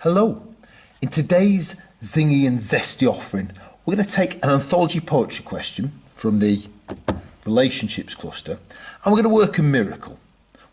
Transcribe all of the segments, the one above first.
Hello. In today's zingy and zesty offering, we're going to take an anthology poetry question from the relationships cluster, and we're going to work a miracle.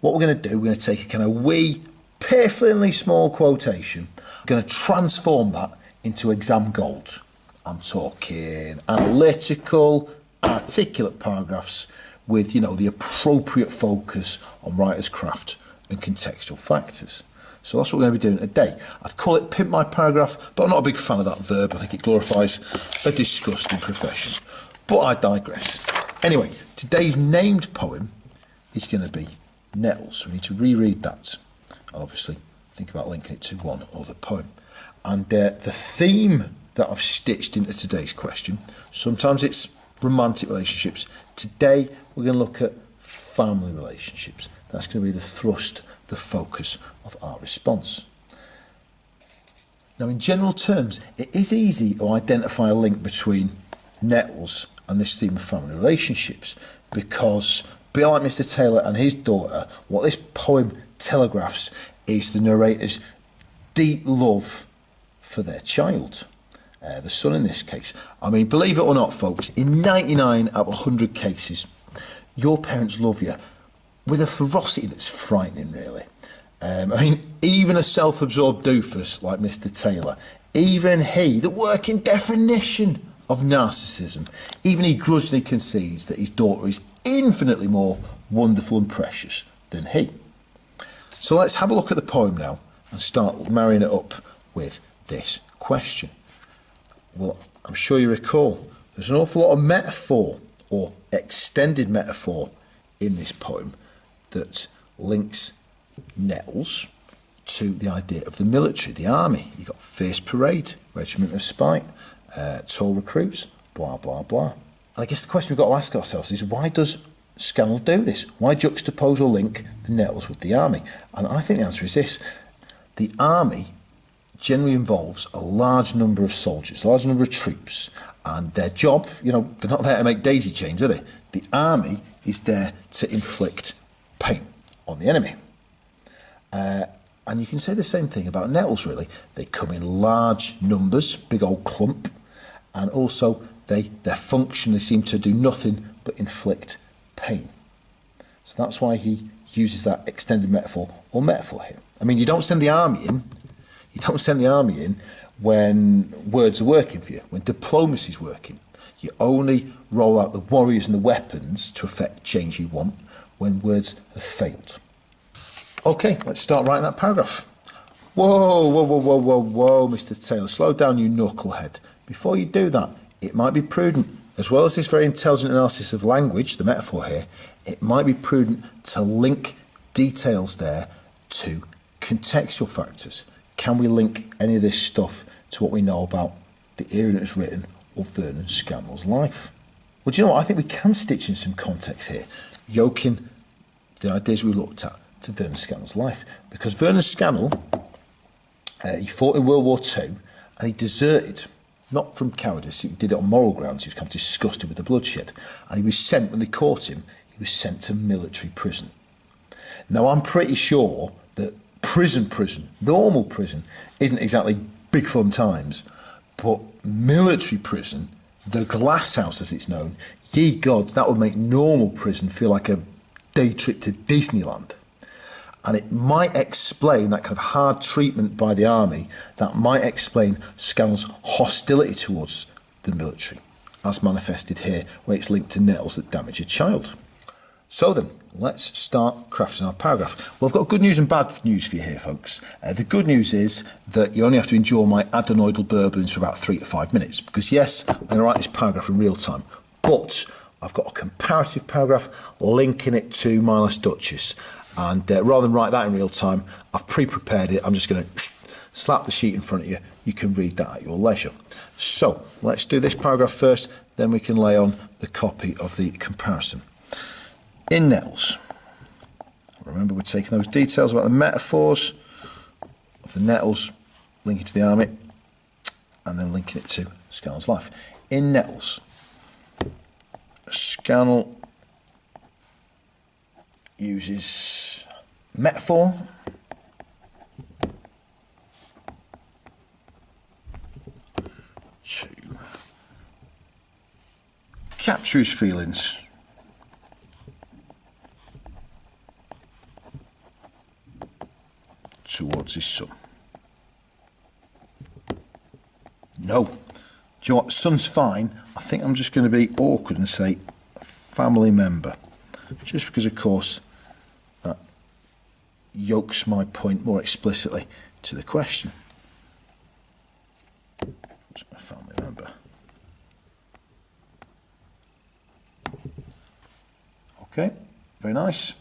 What we're going to do, we're going to take a kind of wee, pifflingly small quotation. We're going to transform that into exam gold. I'm talking analytical, articulate paragraphs with, the appropriate focus on writer's craft and contextual factors. So that's what we're going to be doing today. I'd call it pimp my paragraph, but I'm not a big fan of that verb. I think it glorifies a disgusting profession. But I digress. Anyway, today's named poem is going to be Nettles. So we need to reread that and obviously think about linking it to one other poem. And the theme that I've stitched into today's question, sometimes it's romantic relationships. Today we're going to look at family relationships. That's going to be the thrust, the focus of our response. Now, in general terms, it is easy to identify a link between Nettles and this theme of family relationships because, be like Mr. Taylor and his daughter, what this poem telegraphs is the narrator's deep love for their child, the son in this case. I mean, believe it or not, folks, in 99 out of 100 cases, your parents love you with a ferocity that's frightening, really. Even a self-absorbed doofus like Mr. Taylor, even he, the working definition of narcissism, even he grudgingly concedes that his daughter is infinitely more wonderful and precious than he. So let's have a look at the poem now and start marrying it up with this question. Well, I'm sure you recall, there's an awful lot of metaphor or extended metaphor in this poem that links Nettles to the idea of the military, the army. You've got fierce parade, regiment of spite, tall recruits, blah, blah, blah. And I guess the question we've got to ask ourselves is, why does Scannell do this? Why juxtapose or link the Nettles with the army? And I think the answer is this. The army generally involves a large number of soldiers, a large number of troops, and their job, they're not there to make daisy chains, are they? The army is there to inflict pain on the enemy. And you can say the same thing about Nettles, really. They come in large numbers, big old clump, and also their function, they seem to do nothing but inflict pain. So that's why he uses that extended metaphor or metaphor here. I mean, you don't send the army in. You don't send the army in when words are working for you, when diplomacy's working. You only roll out the warriors and the weapons to effect change you want when words have failed. Okay, let's start writing that paragraph. Whoa, Mr. Taylor, slow down, you knucklehead. Before you do that, it might be prudent, as well as this very intelligent analysis of language, the metaphor here, it might be prudent to link details there to contextual factors. Can we link any of this stuff to what we know about the era that it's written of Vernon Scannell's life? Well, do you know what? I think we can stitch in some context here, yoking the ideas we looked at to Vernon Scannell's life. Because Vernon Scannell, he fought in World War II and he deserted, not from cowardice, he did it on moral grounds. He was kind of disgusted with the bloodshed. And he was sent, when they caught him, he was sent to military prison. Now, I'm pretty sure that prison, normal prison, isn't exactly big fun times, but military prison, the glass house as it's known, ye gods, that would make normal prison feel like a day trip to Disneyland. And it might explain that kind of hard treatment by the army, that might explain Scannell's hostility towards the military, as manifested here when it's linked to Nettles that damage a child. So then, let's start crafting our paragraph. Well, I've got good news and bad news for you here, folks. The good news is that you only have to endure my adenoidal burblings for about 3 to 5 minutes, because yes, I'm going to write this paragraph in real time, but I've got a comparative paragraph linking it to Miles Duchess. And rather than write that in real time, I've pre-prepared it. I'm just going to slap the sheet in front of you. You can read that at your leisure. So let's do this paragraph first, then we can lay on the copy of the comparison. In Nettles, remember we're taking those details about the metaphors of the Nettles, linking to the army, and then linking it to Scannell's life. In Nettles, Scannell uses metaphor capture his feelings towards his son. No. Do you know what? Son's fine. I think I'm just going to be awkward and say family member. Just because, of course, that yokes my point more explicitly to the question. A family member. Okay, very nice.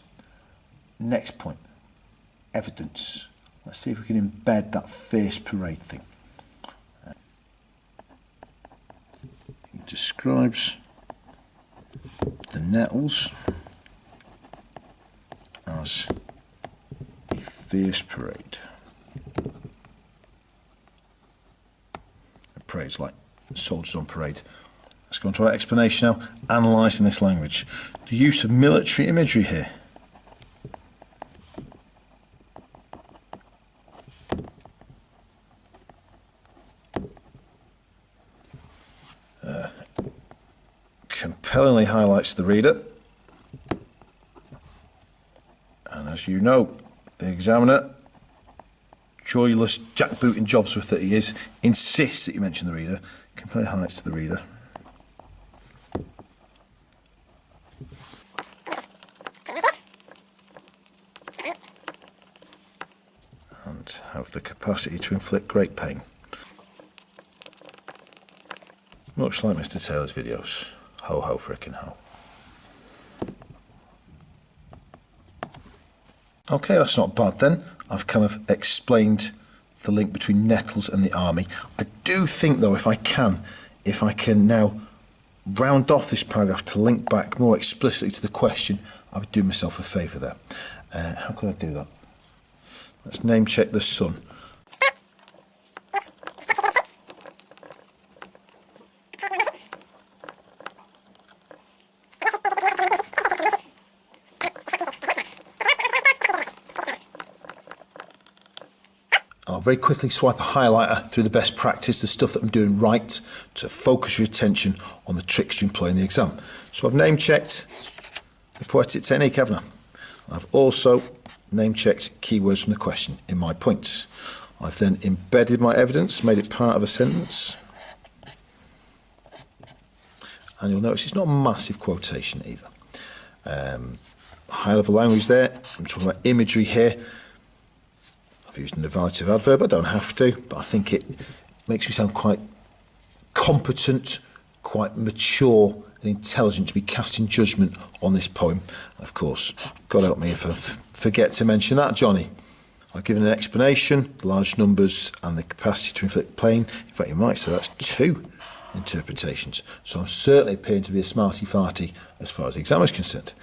Next point, evidence. Let's see if we can embed that fierce parade thing. He describes the Nettles as a fierce parade. A parade's like soldiers on parade. Let's go on to our explanation now, analysing this language. The use of military imagery here. Compellingly highlights the reader. And as you know, the examiner, joyless jackbooting Jobsworth that he is, insists that you mention the reader. Compellingly highlights to the reader. And have the capacity to inflict great pain. Much like Mr. Taylor's videos. Ho ho frickin' ho. Okay, that's not bad then. I've kind of explained the link between Nettles and the army. I do think though, if I can now round off this paragraph to link back more explicitly to the question, I would do myself a favour there. How can I do that? Let's name check the son. I'll very quickly swipe a highlighter through the best practice, the stuff that I'm doing right, to focus your attention on the tricks you employ in the exam. So I've name checked the poetic technique, haven't I? I've also name checked keywords from the question in my points. I've then embedded my evidence, made it part of a sentence. And you'll notice it's not a massive quotation either. High level language there. I'm talking about imagery here. I've used an evaluative adverb, I don't have to, but I think it makes me sound quite competent, quite mature and intelligent to be casting judgment on this poem. And of course, God help me if I forget to mention that, Johnny. I've given an explanation, large numbers and the capacity to inflict pain. In fact, you might say that's two interpretations. So I'm certainly appearing to be a smarty-farty as far as the exam is concerned.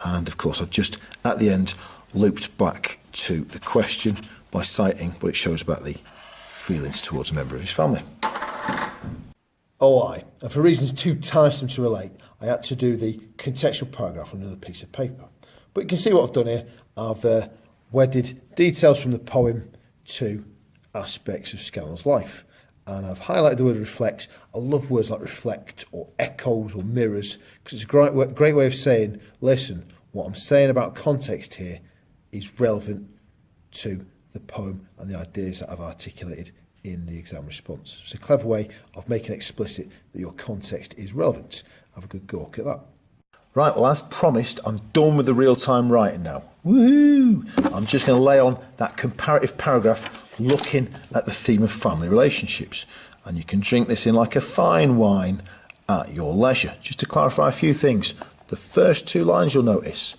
And of course, I've just, at the end, looped back to the question by citing what it shows about the feelings towards a member of his family. Oh, aye. And for reasons too tiresome to relate, I had to do the contextual paragraph on another piece of paper. But you can see what I've done here. I've wedded details from the poem to aspects of Scannell's life. And I've highlighted the word reflects. I love words like reflect or echoes or mirrors, because it's a great way of saying, listen, what I'm saying about context here is relevant to the poem and the ideas that I've articulated in the exam response. It's a clever way of making explicit that your context is relevant. Have a good go at that. Right, well, as promised, I'm done with the real-time writing now. Woohoo! I'm just going to lay on that comparative paragraph looking at the theme of family relationships. And you can drink this in like a fine wine at your leisure. Just to clarify a few things, the first two lines you'll notice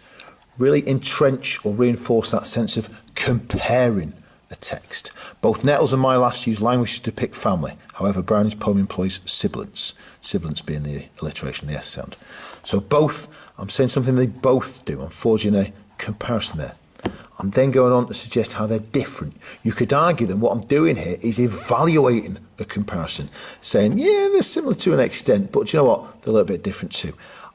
really entrench or reinforce that sense of comparing a text. Both Nettles and my last use language to depict family. However, Browning's poem employs sibilants. Sibilants being the alliteration of the S sound. So both, I'm saying something they both do. I'm forging a comparison there. I'm then going on to suggest how they're different. You could argue that what I'm doing here is evaluating a comparison, saying, yeah, they're similar to an extent, but do you know what? They're a little bit different too.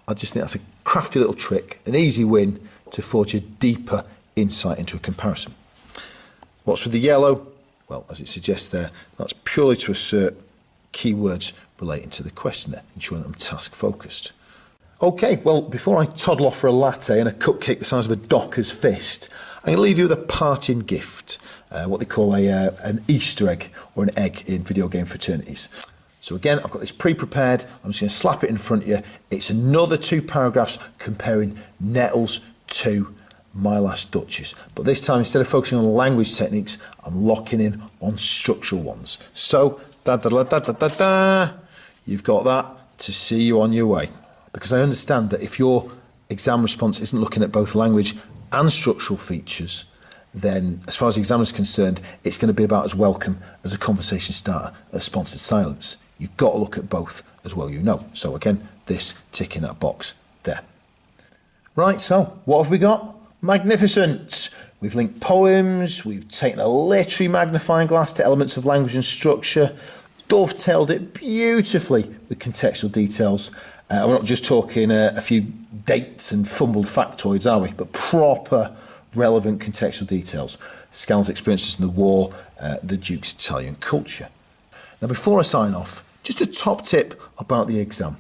I just think that's a crafty little trick, an easy win to forge a deeper insight into a comparison. What's with the yellow? Well, as it suggests there, that's purely to assert keywords relating to the question there, ensuring that I'm task focused. Okay, well, before I toddle off for a latte and a cupcake the size of a docker's fist, I'm going to leave you with a parting gift, what they call an Easter egg or an egg in video game fraternities. So again, I've got this pre-prepared. I'm just going to slap it in front of you. It's another 2 paragraphs comparing Nettles to My Last Duchess. But this time, instead of focusing on language techniques, I'm locking in on structural ones. So, you've got that to see you on your way. Because I understand that if your exam response isn't looking at both language and structural features, then as far as the examiner is concerned, it's going to be about as welcome as a conversation starter, a sponsored silence. You've got to look at both as well, you know. So again, this ticking that box there. Right, so what have we got? Magnificent. We've linked poems, we've taken a literary magnifying glass to elements of language and structure, dovetailed it beautifully with contextual details. We're not just talking a few dates and fumbled factoids, are we? But proper, relevant contextual details. Scanlon's experiences in the war, the Duke's Italian culture. Now, before I sign off, just a top tip about the exam.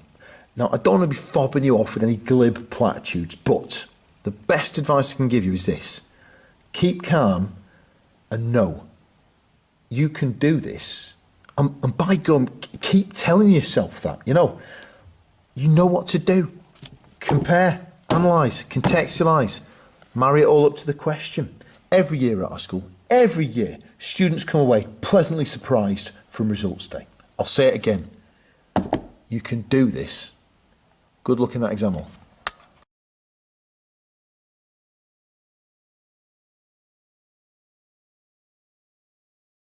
Now, I don't want to be fobbing you off with any glib platitudes, but the best advice I can give you is this. Keep calm and know you can do this. And by gum, keep telling yourself that, you know what to do. Compare, analyse, contextualise, marry it all up to the question. Every year at our school, every year, students come away pleasantly surprised from results day. I'll say it again. You can do this. Good luck in that exam hall.